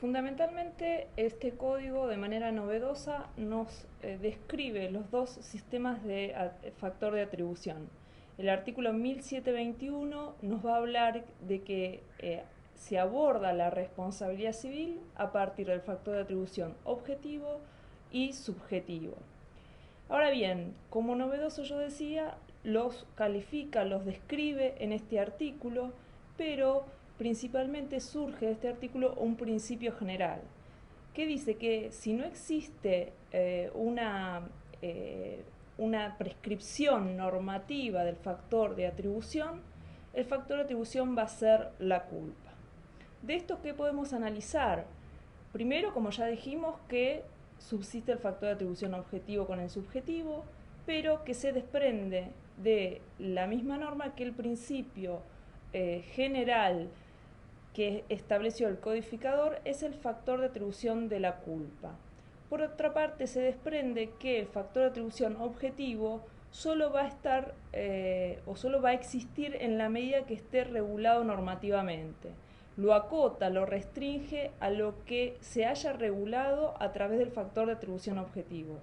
Fundamentalmente, este código de manera novedosa nos describe los dos sistemas de factor de atribución. El artículo 1721 nos va a hablar de que se aborda la responsabilidad civil a partir del factor de atribución objetivo y subjetivo. Ahora bien, como novedoso yo decía, los califica, los describe en este artículo, pero principalmente surge de este artículo un principio general, que dice que si no existe una prescripción normativa del factor de atribución, el factor de atribución va a ser la culpa. De esto, ¿qué podemos analizar? Primero, como ya dijimos, que subsiste el factor de atribución objetivo con el subjetivo, pero que se desprende de la misma norma que el principio general que estableció el codificador es el factor de atribución de la culpa. Por otra parte, se desprende que el factor de atribución objetivo solo va a estar o solo va a existir en la medida que esté regulado normativamente. Lo acota, lo restringe a lo que se haya regulado a través del factor de atribución objetivo.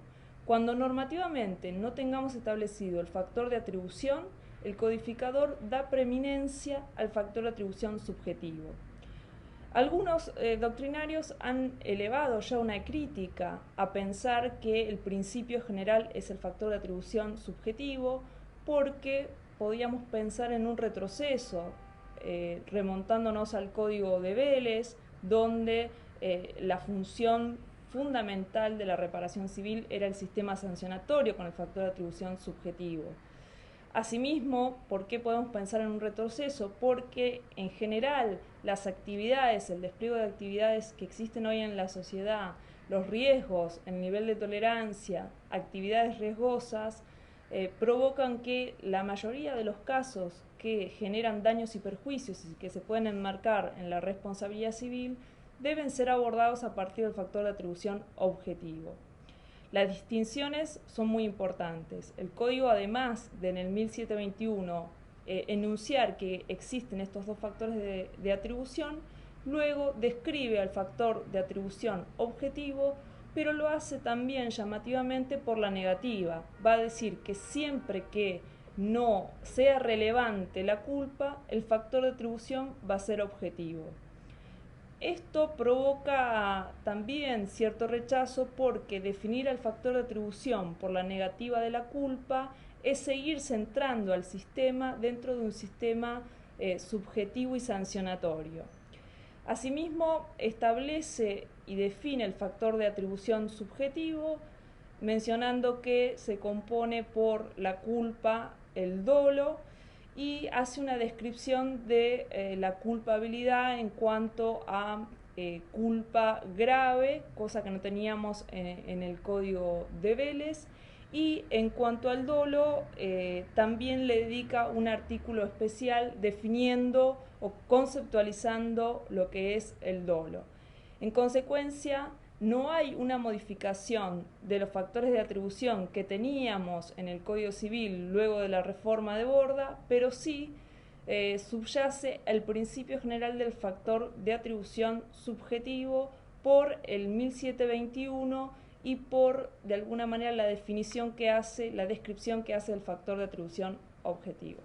Cuando normativamente no tengamos establecido el factor de atribución, el codificador da preeminencia al factor de atribución subjetivo. Algunos doctrinarios han elevado ya una crítica a pensar que el principio general es el factor de atribución subjetivo, porque podíamos pensar en un retroceso, remontándonos al código de Vélez, donde la función fundamental de la reparación civil era el sistema sancionatorio con el factor de atribución subjetivo. Asimismo, ¿por qué podemos pensar en un retroceso? Porque en general las actividades, el despliegue de actividades que existen hoy en la sociedad, los riesgos, el nivel de tolerancia, actividades riesgosas, provocan que la mayoría de los casos que generan daños y perjuicios y que se pueden enmarcar en la responsabilidad civil deben ser abordados a partir del factor de atribución objetivo. Las distinciones son muy importantes. El código, además de en el 1721 enunciar que existen estos dos factores de atribución, luego describe al factor de atribución objetivo, pero lo hace también llamativamente por la negativa. Va a decir que siempre que no sea relevante la culpa, el factor de atribución va a ser objetivo. Esto provoca también cierto rechazo porque definir al factor de atribución por la negativa de la culpa es seguir centrando al sistema dentro de un sistema subjetivo y sancionatorio. Asimismo, establece y define el factor de atribución subjetivo, mencionando que se compone por la culpa, el dolo, y hace una descripción de la culpabilidad en cuanto a culpa grave, cosa que no teníamos en el código de Vélez, y en cuanto al dolo también le dedica un artículo especial definiendo o conceptualizando lo que es el dolo. En consecuencia, no hay una modificación de los factores de atribución que teníamos en el Código Civil luego de la reforma de Borda, pero sí subyace el principio general del factor de atribución subjetivo por el 1721 y por, de alguna manera, la definición que hace, la descripción que hace del factor de atribución objetivo.